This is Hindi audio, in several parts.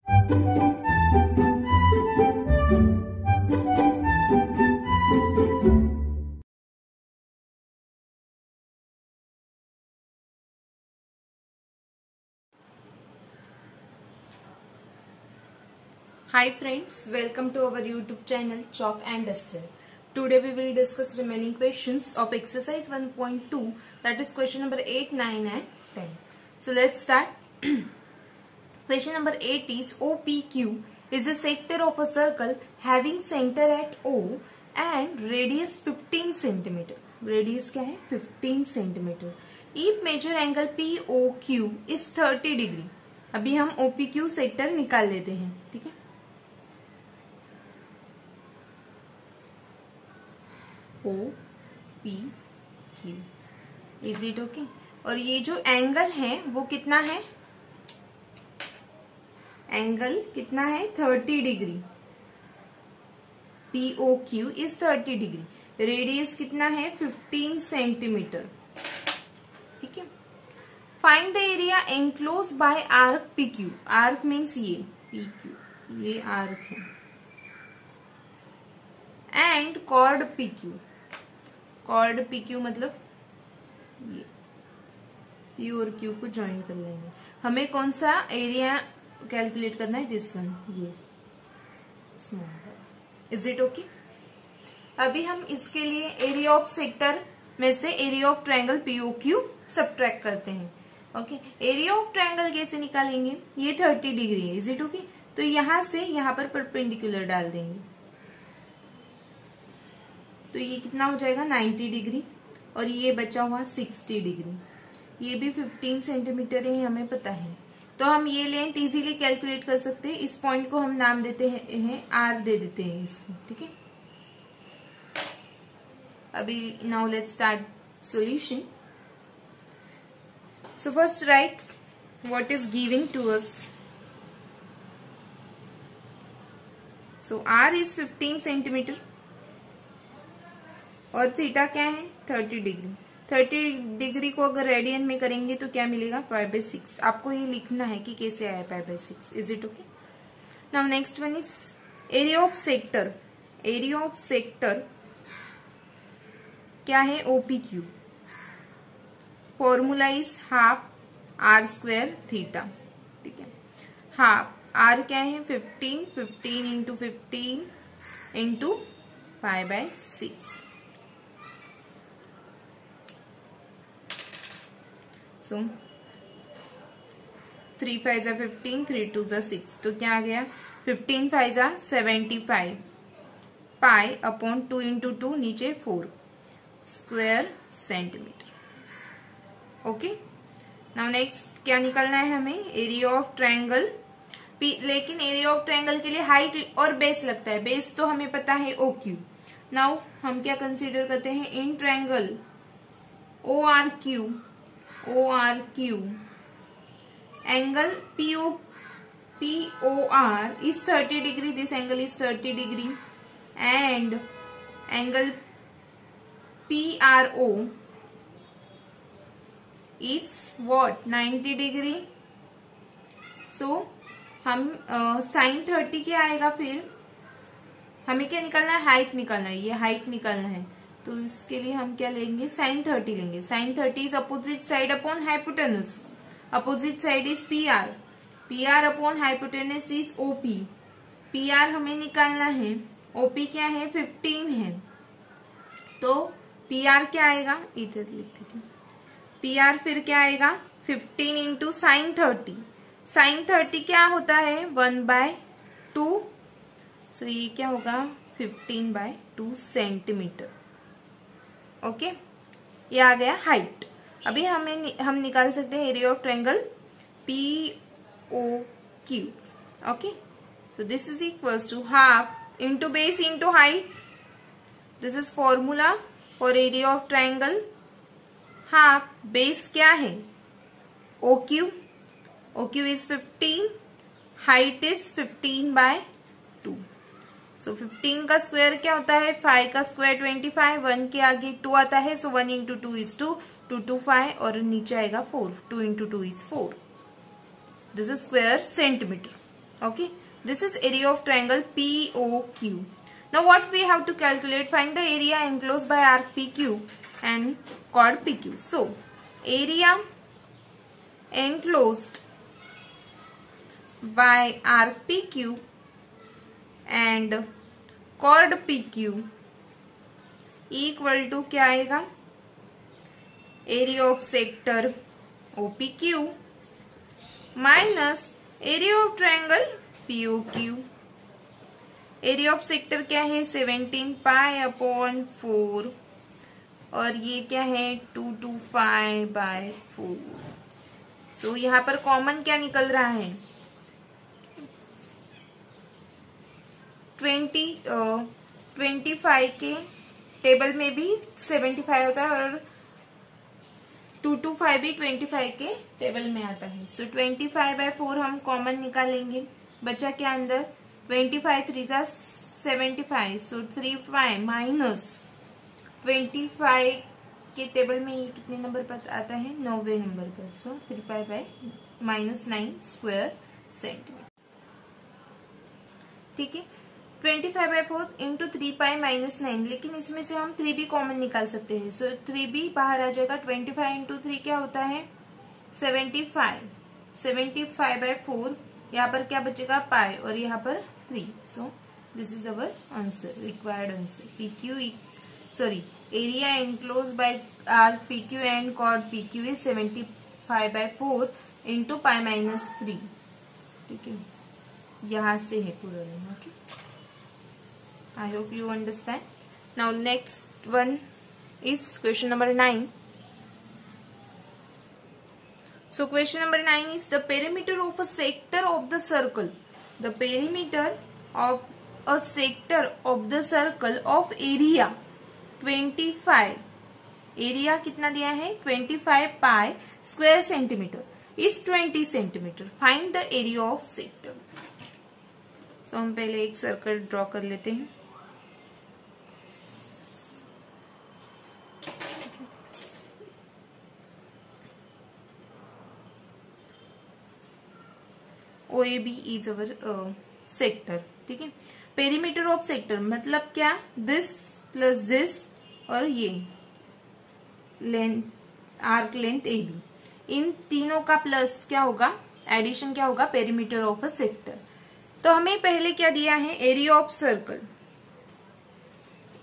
Hi friends, welcome to our YouTube channel Chalk and Duster. Today we will discuss remaining questions of exercise 1.2, that is question number 8, 9 and 10. So let's start. Question number 8 is OPQ is a sector of a circle having center at O and radius 15 cm. Radius क्या है? 15 cm. If measure angle POQ is 30 degree. अभी हम OPQ सेक्टर निकाल लेते हैं, ठीक है? OPQ is it okay? और ये जो एंगल है वो कितना है? एंगल कितना है? 30 degree. POQ is 30 degree. Radius कितना है? 15 सेंटीमीटर. ठीक है. Find the area enclose by arc PQ. Arc means ये PQ, ये आर्क है. And chord PQ. Chord PQ मतलब ये P और Q को ज्वाइन कर लेंगे. हमें कौन सा एरिया कैलकुलेट करना है? दिस वन, ये स्मॉल. Is it okay? अभी हम इसके लिए एरिया ऑफ सेक्टर में से area of triangle POQ subtract करते हैं. ओके. एरिया ऑफ ट्रायंगल कैसे निकालेंगे? ये 30 डिग्री है. Is it okay? तो यहां से यहां पर परपेंडिकुलर डाल देंगे. तो ये कितना हो जाएगा? 90 डिग्री. और ये बचा हुआ 60 डिग्री. ये भी 15 सेंटीमीटर है, हमें पता है. तो हम ये लेंथ इजीली कैलकुलेट कर सकते हैं. इस पॉइंट को हम नाम देते हैं R दे देते हैं इसको. ठीक है. अभी now let's start solution. So first right what is given to us. So R is 15 centimetre और थीटा क्या है? 30 डिग्री. 30 डिग्री को अगर रेडियन में करेंगे तो क्या मिलेगा? π/6. आपको ये लिखना है कि कैसे आया π/6. Is it okay? Now next one is area of sector. Area of sector क्या है? OPQ. Formula is half R² theta. ठीक है. हाफ R क्या है? 15 इंटू 15 इंटू π/6. So 3 5 जा 15, 3 2 जा 6. तो क्या आ गया? 15 5 जा 75 पाई अपॉन 2 इंटू 2 नीचे 4 square centimetre. Okay. Now next क्या निकालना है हमें? Area of triangle P. लेकिन एरिया ऑफ ट्रायंगल के लिए हाइट और बेस लगता है. बेस तो हमें पता है OQ. नाउ हम क्या कंसीडर करते हैं? In triangle ORQ angle POR is 30 degree. This angle is 30 degree and angle PRO is what? 90 degree. So हम sin 30 क्या आएगा? फिर हमें क्या निकालना है? हाइट निकालना है. ये हाइट निकालना है. तो इसके लिए हम क्या लेंगे? sin 30 लेंगे. sin 30 is opposite side upon hypotenuse. Opposite side is PR. PR upon hypotenuse is OP. PR हमें निकालना है. OP क्या है? 15 है. तो PR क्या आएगा? इधर लिख देते हैं. PR फिर क्या आएगा? 15 इंटू sin 30. sin 30 क्या होता है? 1/2. सो ये क्या होगा? 15/2 सेंटीमीटर. ओके. ये आ गया हाइट. अभी हम निकाल सकते हैं area of triangle POQ. Okay. So this is equals to half into base into height. This is formula for area of triangle. Half base क्या है? OQ. OQ is 15. Height is 15/2. So 15 का स्क्वायर क्या होता है? 5 का स्क्वायर 25. 1 के आगे 2 आता है. So 1 into 2 is 2. 2 to 5 और नीचे आएगा 4. 2 into 2 is 4. This is square centimeter. Okay, this is area of triangle POQ. Now what we have to calculate? Find the area enclosed by arc PQ and chord PQ. So area enclosed by arc PQ and chord PQ equal to क्या आएगा? Area of sector OPQ minus area of triangle POQ. Area of sector क्या है? 17 पाई अपॉन 4 और ये क्या है? 225/4. सो यहाँ पर कॉमन क्या निकल रहा है? 25 के टेबल में भी 75 होता है और 225 भी 25 के टेबल में आता है. सो 25/4 हम कॉमन निकालेंगे. बचा क्या अंदर? 25 3 जा 75. सो 35 माइनस 25 के टेबल में ये कितने नंबर पर आता है? 90 नंबर पर. सो 35/-9 स्क्वायर सेंटीमीटर. ठीक है. 25/4 इंटू 3π-9. लेकिन इसमें से हम 3b कॉमन निकाल सकते हैं. सो 3b बाहर आ जाएगा. 25 इंटू 3 क्या होता है? 75. 75/4 यहाँ पर क्या बचेगा? पाई और यहाँ पर 3. So this is our answer, required answer. Area enclose by arc PQ and chord PQ is 75/4 into π-3. ठीक है, यहाँ से है पूरा. Okay, I hope you understand. Now next one is question number 9. So question number 9 is the perimeter of a sector of the circle. The perimeter of a sector of the circle of area 25. Area कितना दिया है? 25 pi square centimetre is 20 centimetre. Find the area of sector. So हम पहले एक सर्कल ड्रॉ कर लेते हैं. OAB is our sector. ठीक है. पेरीमीटर ऑफ सेक्टर मतलब क्या? दिस प्लस दिस और ये लेंथ, आर्क लेंथ AB, इन तीनों का प्लस क्या होगा? एडिशन क्या होगा? Perimeter of a sector. तो हमें पहले क्या दिया है? Area of circle.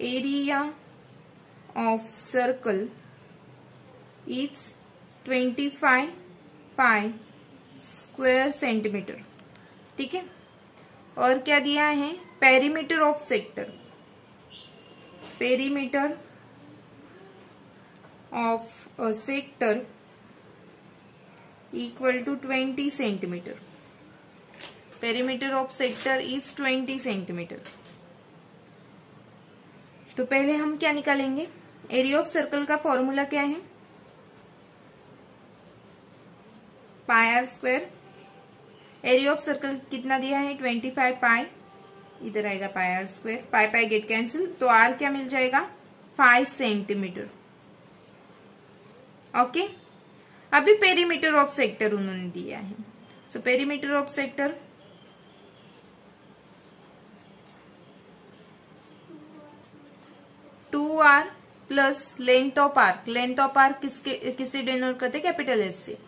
Area of circle is 25 pi square centimetre. ठीक है. और क्या दिया है? Perimeter of sector. Perimeter of a sector equal to 20 centimetre. Perimeter of sector is 20 centimetre. तो पहले हम क्या निकालेंगे? एरिया ऑफ सर्कल का फॉर्मूला क्या है? πr². एरिया ऑफ सर्कल कितना दिया है? 25 पाई. इधर आएगा πr². पाई गेट कैंसिल. तो r क्या मिल जाएगा? 5 सेंटीमीटर. ओके. अभी पेरीमीटर ऑफ सेक्टर उन्होंने दिया है. सो perimeter of sector 2r plus length of arc. Length of arc किससे डिनोट करते हैं? कैपिटल S से.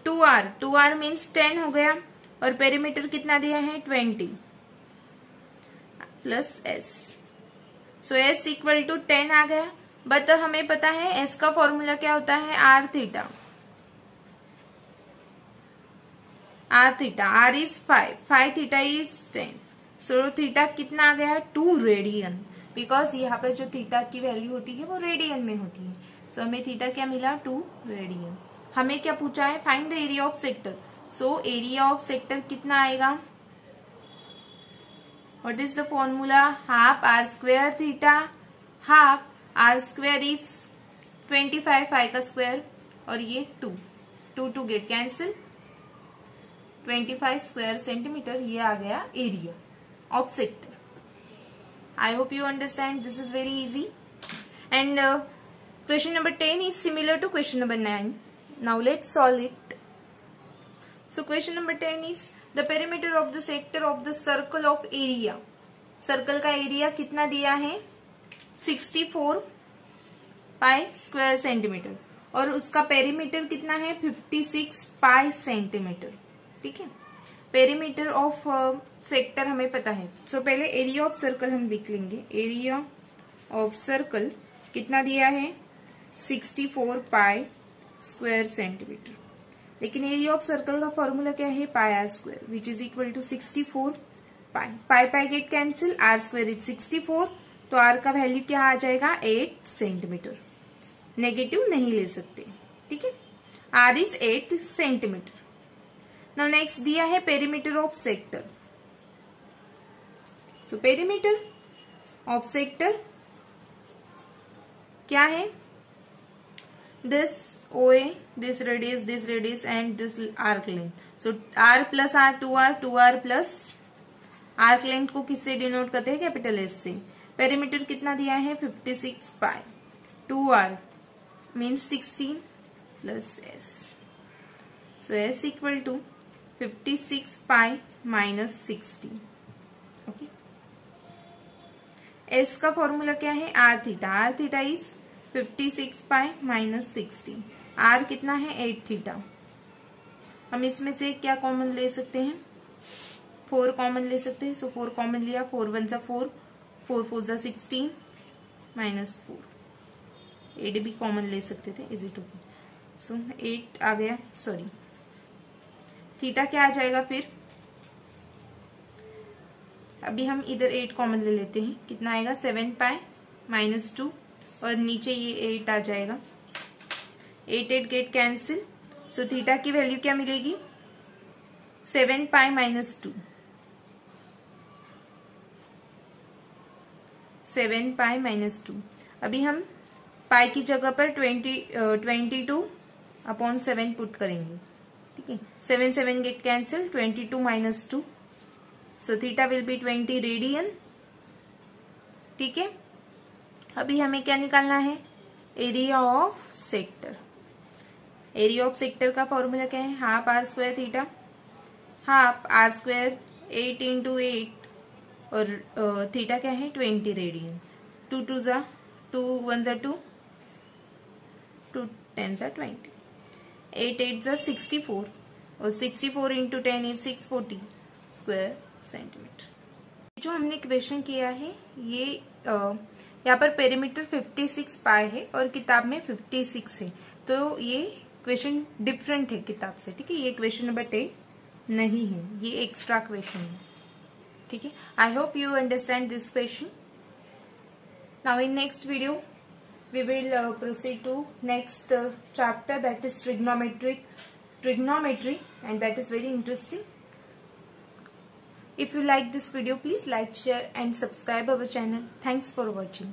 2r मीन्स 10 हो गया और पेरीमीटर कितना दिया है? 20 plus S. So S equal to 10 आ गया. बट हमें पता है S का फॉर्मूला क्या होता है? r theta. r is 5 theta is 10. So theta कितना आ गया? 2 रेडियन. बिकॉज यहाँ पर जो थीटा की वैल्यू होती है वो रेडियन में होती है. सो हमें थीटा क्या मिला? 2 रेडियन. हमें क्या पूछा है? Find the area of sector. So area of sector कितना आएगा? What is the formula? Half r² theta. Half r² is 25 5 का स्क्वायर और ये 2 गेट कैंसिल. 25 square centimetre. ये आ गया area of sector. I hope you understand. This is very easy. And question number 10 is similar to question number 9. Now let's solve it. So So question number 10 is the perimeter of the sector of the circle of area. Circle का एरिया कितना दिया है 64 पाई स्क्वायर सेंटीमीटर और उसका पेरीमीटर कितना है 56 पाई सेंटीमीटर. ठीक है, पेरीमीटर ऑफ सेक्टर हमें पता है. सो पहले एरिया ऑफ सर्कल हम लिख लेंगे. एरिया ऑफ सर्कल कितना दिया है 64 पाई स्क्वायर सेंटीमीटर. लेकिन एरिया ऑफ सर्कल का फॉर्मूला क्या है pi r square which is equal to 64 पाई. Pi pi get cancel, r square is 64, तो आर का वैल्यू क्या आ जाएगा 8 सेंटीमीटर. नेगेटिव नहीं ले सकते. ठीक है, R is 8 centimetre. Now next दिया है perimeter of sector. So perimeter of sector क्या है this OA, this radius and this arc length. So R plus R 2R 2R plus arc length को किससे डिनोट करते हैं कैपिटल S से. पेरीमीटर कितना दिया है 56 पाई. 2R means 16 plus S. So S equal to 56 pi minus 16. Okay. S का फॉर्मूला क्या है R theta. R theta is 56 pi minus 60. R कितना है 8 थीटा. हम इसमें से क्या कॉमन ले सकते हैं 4 कॉमन ले सकते हैं. सो 4 कॉमन लिया. 4 1 जा 4, 4 4 जा 16 माइनस 4. 8 भी कॉमन ले सकते थे. Is it okay. सो 8 आ गया. सॉरी, थीटा क्या आ जाएगा फिर. अभी हम इधर 8 कॉमन ले लेते हैं. कितना आएगा 7 पाई माइनस 2 और नीचे ये 8 आ जाएगा. 8 8 गेट कैंसिल. सो थीटा की वैल्यू क्या मिलेगी 7 पाई माइनस 2. 7 pi minus 2. अभी हम पाई की जगह पर 22 अपॉन 7 पुट करेंगे. ठीक है, 7 7 get cancel. 22 minus 2. So theta will be 20 radian. ठीक है, अभी हमें क्या निकालना है area of sector. Area of sector का फॉर्मूला क्या है half R square theta. Half R square 8 into 8 और थीटा क्या है 20 रेडियन. 2 2 जा 2 1 जा 2, 2 10 जा 20, 8 8 जा 64 और 64 इंटू 10 इज 640 स्क्वायर सेंटीमीटर. जो हमने क्वेश्चन किया है ये यहाँ पर पेरीमीटर 56 पाई है और किताब में 56 है, तो ये क्वेश्चन डिफरेंट है किताब से. ठीक है, ये क्वेश्चन नंबर 10 नहीं है, ये एक्स्ट्रा क्वेश्चन है. ठीक है, I hope you understand this question. Now in next video we will proceed to next chapter that is trigonometry and that is very interesting. If you like this video, please like, share and subscribe our channel. Thanks for watching.